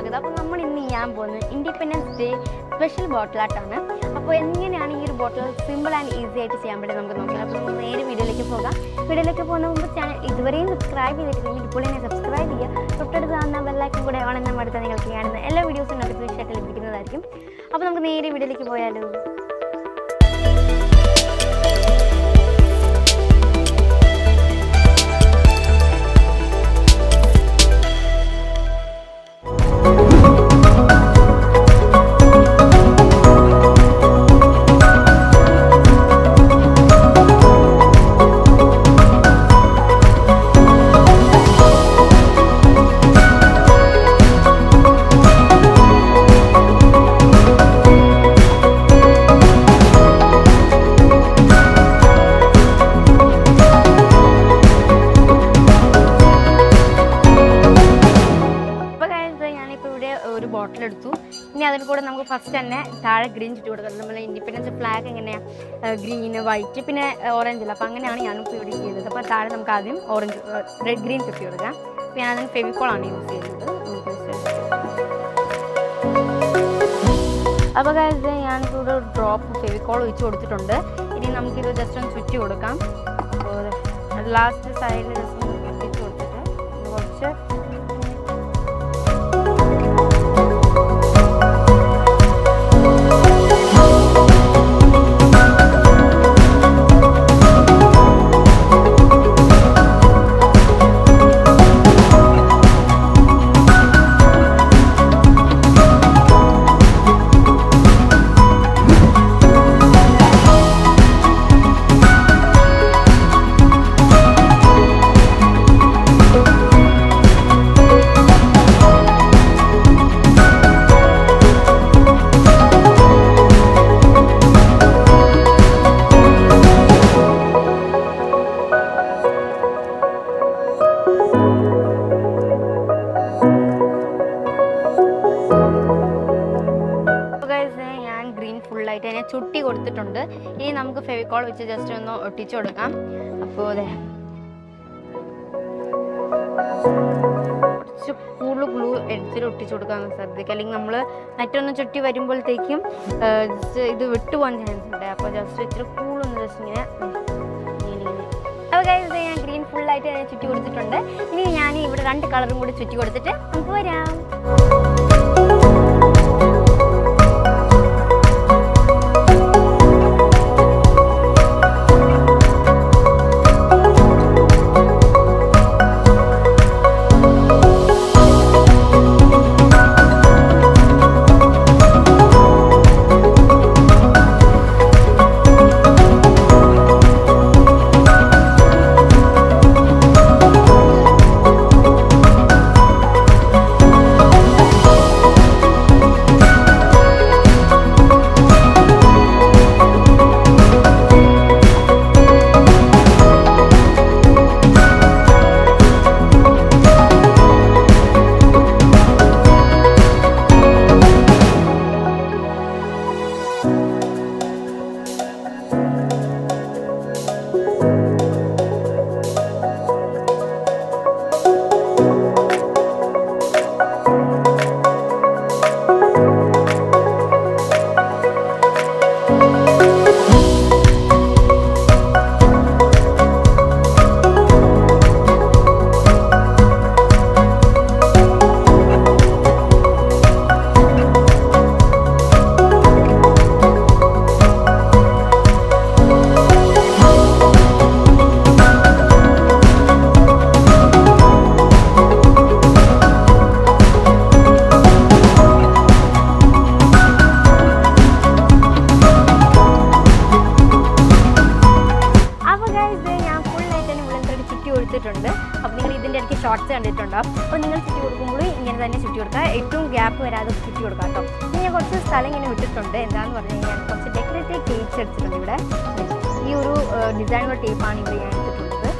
സ്വാഗതം. അപ്പോൾ നമ്മൾ ഇന്ന് ചെയ്യാൻ പോകുന്നത് ഇൻഡിപെൻഡൻസ് ഡേ സ്പെഷ്യൽ ബോട്ടിൽ ആർട്ടാണ്. അപ്പോൾ എങ്ങനെയാണ് ഈ ഒരു ബോട്ടിൽ സിമ്പിൾ ആൻഡ് ഈസി ആയിട്ട് ചെയ്യാൻ പറ്റും നമുക്ക് നോക്കാം. അപ്പോൾ നമുക്ക് നേരെ വീഡിയോയിലേക്ക് പോകാം. വീഡിയോയിലേക്ക് പോകുന്ന മുമ്പ് ചാനൽ ഇതുവരെയും സബ്സ്ക്രൈബ് ചെയ്തിട്ടുണ്ടെങ്കിൽ ഇപ്പോൾ തന്നെ സബ്സ്ക്രൈബ് ചെയ്യുക. തൊട്ടടുത്ത് കാണുന്ന ബെല്ലൈക്കൺ കൂടെ ഓൺ എന്ന അടുത്ത് നിങ്ങൾക്ക് കാണുന്ന എല്ലാ വീഡിയോസും നോട്ടിഫിക്കേഷൻ ആയിട്ട് ലഭിക്കുന്നതായിരിക്കും. അപ്പോൾ നമുക്ക് നേരെ വീഡിയോയിലേക്ക് പോയാലോ. ഒരു ബോട്ടിൽ എടുത്തു. ഇനി അതിൽ കൂടെ നമുക്ക് ഫസ്റ്റ് തന്നെ താഴെ ഗ്രീൻ ചുറ്റി കൊടുക്കാം. നമ്മൾ ഇൻഡിപെൻഡൻസ് ഫ്ലാഗ് എങ്ങനെയാണ് ഗ്രീന് വൈറ്റ് പിന്നെ ഓറഞ്ച് അല്ല, അപ്പോൾ അങ്ങനെയാണ് ഞാനിപ്പോൾ ഇവിടെ ചെയ്തത്. അപ്പോൾ താഴെ നമുക്ക് ആദ്യം ഓറഞ്ച് റെഡ് ഗ്രീൻ ചുറ്റി കൊടുക്കാം. അപ്പോൾ ഞാനതിന് ഫെവിക്കോളാണ് യൂസ് ചെയ്യുന്നത്. അപ്പോൾ ഞാനിപ്പോൾ ഒരു ഡ്രോപ്പ് ഫെവിക്കോൾ ഒഴിച്ച് കൊടുത്തിട്ടുണ്ട്. ഇനി നമുക്കിത് ജസ്റ്റ് ഒന്ന് ചുറ്റി കൊടുക്കാം. അപ്പോൾ ലാസ്റ്റ് സൈഡിൽ ജസ്റ്റ് ഒന്ന് ഒഴിച്ച് കൊടുത്തിട്ട് കുറച്ച് ഫുള്ളായിട്ട് അതിനെ ചുട്ടി കൊടുത്തിട്ടുണ്ട്. ഇനി നമുക്ക് ഫെവിക്കോൾ വെച്ച് ജസ്റ്റ് ഒന്ന് ഒട്ടിച്ചു കൊടുക്കാം. അപ്പോൾ അതെ കുറച്ച് കൂടുതൽ ഗ്ലൂ എടുത്തിട്ട് ഒട്ടിച്ചു കൊടുക്കാൻ ശ്രദ്ധിക്കുക, അല്ലെങ്കിൽ നമ്മൾ മറ്റൊന്ന് ചുറ്റി വരുമ്പോഴത്തേക്കും ഇത് വിട്ടുപോകാൻ ചാൻസ് ഉണ്ട്. അപ്പോൾ ജസ്റ്റ് ഇച്ചിരി കൂളൊന്ന് ജസ്റ്റ് ഇങ്ങനെ. അപ്പോൾ ഞാൻ ഗ്രീൻ ഫുള്ളായിട്ട് ഞാൻ ചുറ്റി കൊടുത്തിട്ടുണ്ട്. ഇനി ഞാൻ ഇവിടെ 2 കളറും കൂടി ചുറ്റി കൊടുത്തിട്ട് നമുക്ക് വരാം. അപ്പോൾ നിങ്ങൾ ഇതിൻ്റെ ഇടയ്ക്ക് ഷോർട്ട്സ് കണ്ടിട്ടുണ്ടാവും. അപ്പോൾ നിങ്ങൾ ചുറ്റി കൊടുക്കുമ്പോൾ ഇങ്ങനെ തന്നെ ചുറ്റി കൊടുക്കുക, ഏറ്റവും ഗ്യാപ്പ് വരാതെ ചുറ്റി കൊടുക്കുക കേട്ടോ. ഇനി ഞാൻ കുറച്ച് സ്ഥലം ഇങ്ങനെ വിട്ടിട്ടുണ്ട്. എന്താണെന്ന് പറഞ്ഞു കഴിഞ്ഞാൽ കുറച്ച് ഡെക്കറേറ്റീവ് ടേപ്സ് എടുത്തിട്ടുണ്ട്. ഇവിടെ ഈ ഒരു ഡിസൈനുള്ള ടേപ്പാണ് ഇവിടെ ഞാൻ എടുത്തിട്ടുള്ളത്.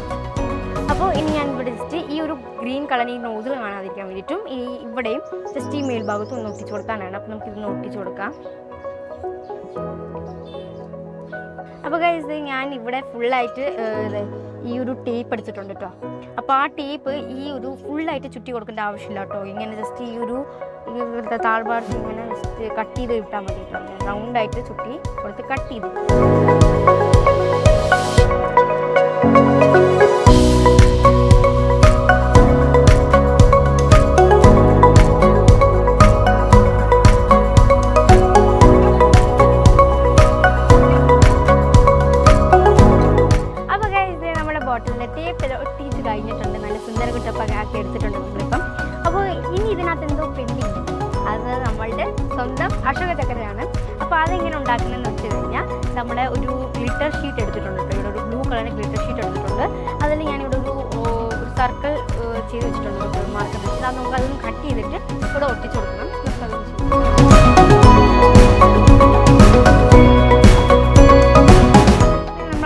അപ്പോൾ ഇനി ഞാൻ ഇവിടെ ജസ്റ്റ് ഈ ഒരു ഗ്രീൻ കളർ ഈ നോസിൽ കാണാതിരിക്കാൻ വേണ്ടിയിട്ടും ഈ ഇവിടെയും ജസ്റ്റ് ഈ മേൽഭാഗത്തും ഒന്ന് ഒട്ടിച്ചു കൊടുക്കാനാണ്. അപ്പോൾ നമുക്കിതൊന്ന് ഒട്ടിച്ചു കൊടുക്കാം. അപ്പോൾ ഗൈസ് ഞാൻ ഇവിടെ ഫുള്ളായിട്ട് ഈ ഒരു ടേപ്പ് എടുത്തിട്ടുണ്ട് കേട്ടോ. അപ്പോൾ ആ ടേപ്പ് ഈ ഒരു ഫുള്ളായിട്ട് ചുറ്റി കൊടുക്കേണ്ട ആവശ്യമില്ല കേട്ടോ. ഇങ്ങനെ ജസ്റ്റ് ഈ ഒരു താഴ്ഭാഗത്ത് ഇങ്ങനെ ജസ്റ്റ് കട്ട് ചെയ്ത് ഇട്ടാൽ മതി കേട്ടോ. റൗണ്ടായിട്ട് ചുറ്റി കൊടുത്ത് കട്ട് ചെയ്ത്. ഒട്ടിച്ച് കഴിഞ്ഞിട്ടുണ്ട്. നല്ല സുന്ദര കുട്ടപ്പൊക്കെ ആക്കി എടുത്തിട്ടുണ്ട് നമ്മളിപ്പം. അപ്പോൾ ഇനി ഇതിനകത്ത് എന്തോ പെൻഡിങ്, അത് നമ്മളുടെ സ്വന്തം അശോക ചക്രയാണ്. അപ്പോൾ അതെങ്ങനെ ഉണ്ടാക്കുന്നതെന്ന് വെച്ച് കഴിഞ്ഞാൽ നമ്മുടെ ഒരു ഗ്ലിറ്റർ ഷീറ്റ് എടുത്തിട്ടുണ്ട് കേട്ടോ. ഇവിടെ ഒരു ബ്ലൂ കളറിൻ്റെ ഗ്ലിറ്റർ ഷീറ്റ് എടുത്തിട്ടുണ്ട്. അതിൽ ഞാനിവിടെ ഒരു സർക്കിൾ ചെയ്ത് വെച്ചിട്ടുണ്ട്, മാർക്ക് വെച്ചിട്ട്. അത് നമുക്ക് അതൊന്ന് കട്ട് ചെയ്തിട്ട് ഇവിടെ ഒട്ടിച്ച് കൊടുക്കണം.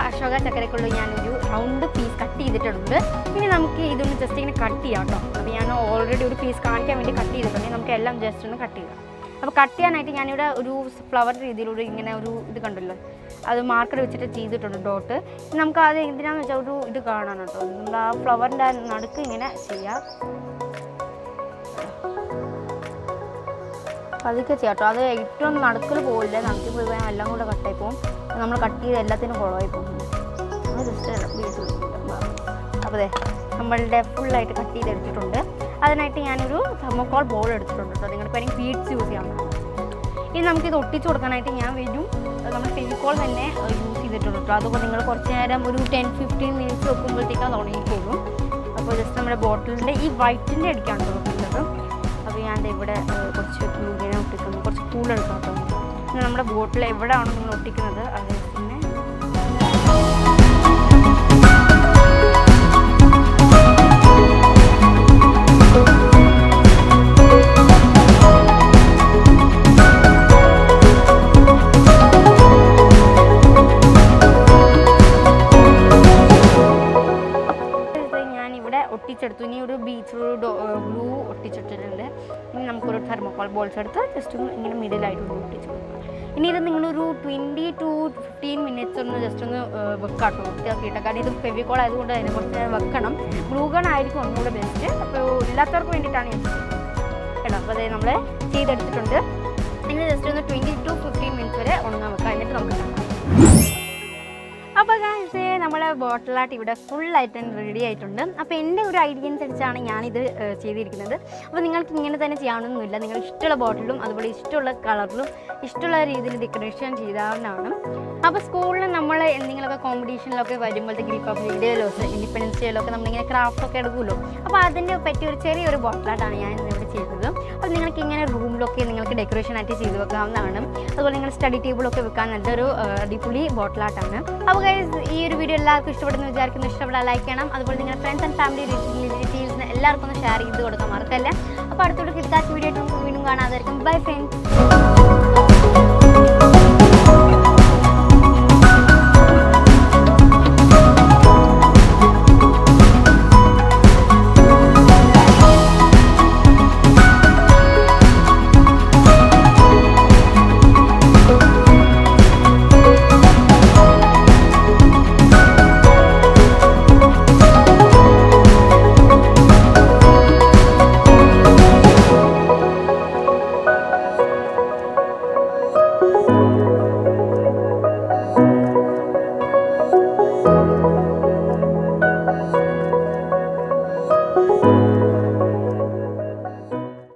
അശോക ചക്കരക്കുള്ള ഞാനൊരു റൗണ്ട് പീസ് കട്ട് ചെയ്തിട്ടുണ്ട്. ഇനി നമുക്ക് ഇതൊന്ന് ജസ്റ്റ് ഇങ്ങനെ കട്ട് ചെയ്യാം കേട്ടോ. അപ്പോൾ ഞാൻ ഓൾറെഡി ഒരു പീസ് കാണിക്കാൻ വേണ്ടി കട്ട് ചെയ്തിട്ടുണ്ട്. നമുക്ക് എല്ലാം ജസ്റ്റ് ഒന്ന് കട്ട് ചെയ്യാം. അപ്പോൾ കട്ട് ചെയ്യാനായിട്ട് ഞാനിവിടെ ഒരു ഫ്ലവർ രീതിയിലൂടെ ഇങ്ങനെ ഒരു ഇത് കണ്ടല്ലോ, അത് മാർക്കർ വെച്ചിട്ട് ചെയ്തിട്ടുണ്ട് ഡോട്ട്. നമുക്ക് അത് എന്തിനാന്ന് വെച്ചാൽ ഒരു ഇത് കാണാൻ കേട്ടോ. നമ്മൾ ആ ഫ്ലവറിൻ്റെ നടുക്ക് ഇങ്ങനെ ചെയ്യാം, പതുക്കെ ചെയ്യാം കേട്ടോ. അത് ഏറ്റവും നടുക്കിൽ പോകില്ല, നമുക്ക് പോയി എല്ലാം കൂടെ കട്ടായി പോകും. നമ്മൾ കട്ട് ചെയ്ത് എല്ലാത്തിനും കുളമായി പോകും. ജസ്റ്റ് അപ്പോൾ അതെ നമ്മളുടെ ഫുള്ളായിട്ട് കട്ട് ചെയ്തെടുത്തിട്ടുണ്ട്. അതിനായിട്ട് ഞാനൊരു തെർമോക്കോൾ ബോൾ എടുത്തിട്ടുണ്ട് കേട്ടോ. നിങ്ങൾക്ക് വേണമെങ്കിൽ ബീഡ്സ് യൂസ് ചെയ്യാവുന്നതാണ്. ഇനി നമുക്കിത് ഒട്ടിച്ച് കൊടുക്കാനായിട്ട് ഞാൻ വരും നമ്മൾ ഫെവിക്കോൾ തന്നെ യൂസ് ചെയ്തിട്ടുണ്ട് കേട്ടോ. അതുകൊണ്ട് നിങ്ങൾ കുറച്ച് നേരം ഒരു 10-15 മിനിറ്റ്സ് വെക്കുമ്പോഴത്തേക്കും അത് ഉണങ്ങിക്കോളും. അപ്പോൾ ജസ്റ്റ് നമ്മുടെ ബോട്ടിലിൻ്റെ ഈ വൈറ്റിൻ്റെ അടിക്കാണ് ഒട്ടിക്കുന്നത്. അപ്പോൾ ഞാൻ ഇവിടെ കുറച്ച് ഇങ്ങനെ ഒട്ടിക്കുന്നു, കുറച്ച് കൂളെടുക്കാം കേട്ടോ. പിന്നെ നമ്മുടെ ബോട്ടിൽ എവിടെയാണോ നിങ്ങൾ ഒട്ടിക്കുന്നത് അത് പിന്നെ ഒട്ടിച്ചെടുത്തു. ഇനി ഒരു ബീച്ച് ഗ്ലൂ ഒട്ടിച്ചിട്ടിട്ടുണ്ട്. ഇനി നമുക്കൊരു തെർമോക്കോൾ ബോൾസ് എടുത്ത് ജസ്റ്റ് ഒന്ന് ഇങ്ങനെ മിഡിലായിട്ട് ഒട്ടിച്ചു കൊടുക്കാം. ഇനി ഇത് നിങ്ങളൊരു 20 to 15 മിനിറ്റ്സ് ഒന്ന് ജസ്റ്റ് ഒന്ന് വെക്കാട്ടോ, വൃത്തിയാക്കിയിട്ട്. കാരണം ഇത് ഫെവിക്കോൾ ആയതുകൊണ്ട് അതിനെ കുറച്ച് വെക്കണം. ഗ്ലൂ ഗൺ ആയിരിക്കും ഒന്നുകൂടെ ബെസ്റ്റ്. അപ്പോൾ ഇല്ലാത്തവർക്ക് വേണ്ടിയിട്ടാണ് ഞാൻ കേട്ടോ. അപ്പോൾ അതായത് നമ്മൾ ചെയ്തെടുത്തിട്ടുണ്ട്. ഇനി ജസ്റ്റ് ഒന്ന് 20 to 15 മിനിറ്റ്സ് വരെ ഉണങ്ങാൻ വെക്കാം. എന്നിട്ട് നമുക്ക് കാണാം. അപ്പോൾ നമ്മളെ ബോട്ടിലായിട്ട് ഇവിടെ ഫുള്ളായിട്ട് റെഡി ആയിട്ടുണ്ട്. അപ്പോൾ എൻ്റെ ഒരു ഐഡിയ അനുസരിച്ചാണ് ഞാനിത് ചെയ്തിരിക്കുന്നത്. അപ്പോൾ നിങ്ങൾക്ക് ഇങ്ങനെ തന്നെ ചെയ്യാവുന്നൊന്നുമില്ല. നിങ്ങൾ ഇഷ്ടമുള്ള ബോട്ടിലും അതുപോലെ ഇഷ്ടമുള്ള കളറിലും ഇഷ്ടമുള്ള രീതിയിൽ ഡെക്കറേഷൻ ചെയ്യാവുന്നതാണ്. അപ്പോൾ സ്കൂളിൽ നമ്മൾ എന്തെങ്കിലുമൊക്കെ കോമ്പറ്റീഷനിലൊക്കെ വരുമ്പോഴത്തേക്ക് റിപ്പബ്ലിക് ഡേയിലോ ഇൻഡിപെൻഡൻസ് ഡേയിലോ ഒക്കെ നമ്മളിങ്ങനെ ക്രാഫ്റ്റൊക്കെ എടുക്കുമല്ലോ. അപ്പോൾ അതിൻ്റെ പറ്റിയ ഒരു ചെറിയൊരു ബോട്ടിലായിട്ടാണ് ഞാൻ ഇവിടെ ചെയ്തത്. അപ്പോൾ നിങ്ങൾക്ക് ഇങ്ങനെ റൂമിലൊക്കെ നിങ്ങൾക്ക് ഡെക്കറേഷൻ ആയിട്ട് ചെയ്ത് വെക്കാവുന്നതാണ്. അതുപോലെ നിങ്ങൾ സ്റ്റഡി ടേബിളൊക്കെ വെക്കാൻ നല്ലൊരു അടിപൊളി ബോട്ടിലായിട്ടാണ്. അപ്പോൾ ഗൈസ് ഈ ഒരു വീഡിയോ എല്ലാവർക്കും ഇഷ്ടപ്പെടുന്നു വിചാരിക്കുന്നു. ഇഷ്ടപ്പെടാൻ ലൈക്ക് ചെയ്യണം. അതുപോലെ നിങ്ങളുടെ ഫ്രണ്ട്സ് ആൻഡ് ഫാമിലി റിലേറ്റീവ്സിന് എല്ലാവർക്കും ഒന്ന് ഷെയർ ചെയ്ത് കൊടുക്കാൻ മറക്കല്ല. അപ്പോൾ അടുത്തൊരു കിട്ടാത്ത വീഡിയോ ആയിട്ട് നമുക്ക് വീണ്ടും കാണാതായിരിക്കും. Bye friends.